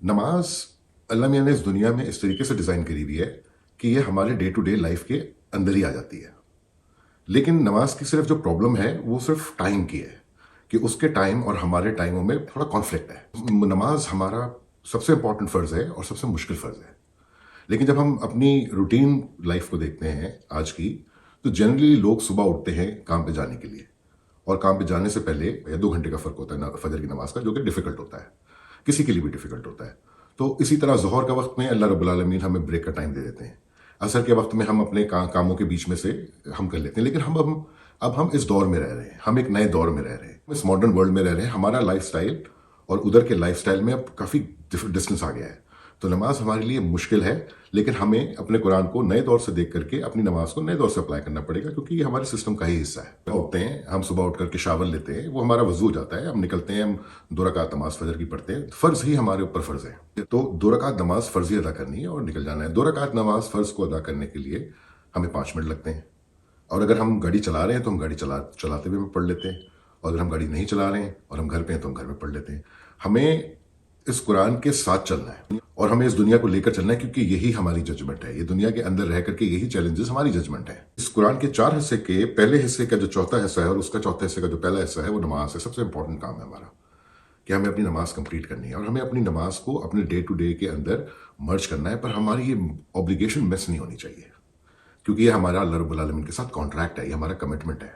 नमाज अल्लाह मियाँ ने इस दुनिया में इस तरीके से डिज़ाइन करी हुई है कि ये हमारे डे टू डे लाइफ के अंदर ही आ जाती है। लेकिन नमाज की सिर्फ जो प्रॉब्लम है वो सिर्फ टाइम की है कि उसके टाइम और हमारे टाइमों में थोड़ा कॉन्फ्लिक्ट है। नमाज हमारा सबसे इंपॉर्टेंट फ़र्ज़ है और सबसे मुश्किल फ़र्ज़ है। लेकिन जब हम अपनी रूटीन लाइफ को देखते हैं आज की, तो जनरली लोग सुबह उठते हैं काम पे जाने के लिए, और काम पे जाने से पहले 2 घंटे का फ़र्क होता है फजर की नमाज का, जो कि डिफ़िकल्ट होता है, किसी के लिए भी डिफ़िकल्ट होता है। तो इसी तरह ज़ोहर का वक्त में अल्लाह रब्बुल आलमीन हमें ब्रेक का टाइम दे देते हैं। असर के वक्त में हम अपने कामों के बीच में से हम कर लेते हैं। लेकिन अब हम इस दौर में रह रहे हैं, हम एक नए दौर में रह रहे हैं, इस मॉडर्न वर्ल्ड में रह रहे हैं। हमारा लाइफस्टाइल और उधर के लाइफस्टाइल में अब काफ़ी डिस्टेंस आ गया है। तो नमाज हमारे लिए मुश्किल है, लेकिन हमें अपने कुरान को नए दौर से देख करके अपनी नमाज को नए दौर से अप्लाई करना पड़ेगा, क्योंकि ये हमारे सिस्टम का ही हिस्सा है। उठते हैं हम, सुबह उठ करके शावर लेते हैं, वो हमारा वजू हो जाता है, हम निकलते हैं, हम 2 रकात नमाज फजर की पढ़ते हैं। फ़र्ज़ ही हमारे ऊपर फ़र्ज़ है, तो 2 रकात नमाज फ़र्ज़ ही अदा करनी है और निकल जाना है। 2 रकात नमाज फ़र्ज़ को अदा करने के लिए हमें 5 मिनट लगते हैं, और अगर हम गाड़ी चला रहे हैं तो हम गाड़ी चलाते हुए पढ़ लेते हैं, और अगर हम गाड़ी नहीं चला रहे हैं और हम घर पे हैं तो हम घर में पढ़ लेते हैं। हमें इस कुरान के साथ चलना है और हमें इस दुनिया को लेकर चलना है, क्योंकि यही हमारी जजमेंट है। ये दुनिया के अंदर रह करके यही चैलेंजेस हमारी जजमेंट है। इस कुरान के 4 हिस्से के पहले हिस्से का जो चौथा हिस्सा है और उसका चौथे हिस्से का जो पहला हिस्सा है वो नमाज है। सबसे इंपॉर्टेंट काम है हमारा कि हमें अपनी नमाज कंप्लीट करनी है, और हमें अपनी नमाज को अपने डे टू डे के अंदर मर्ज करना है। पर हमारी ये ऑब्लिगेशन मिस नहीं होनी चाहिए, क्योंकि ये हमारा अल्लाह रब्बुल आलमीन के साथ कॉन्ट्रैक्ट है, ये हमारा कमिटमेंट है।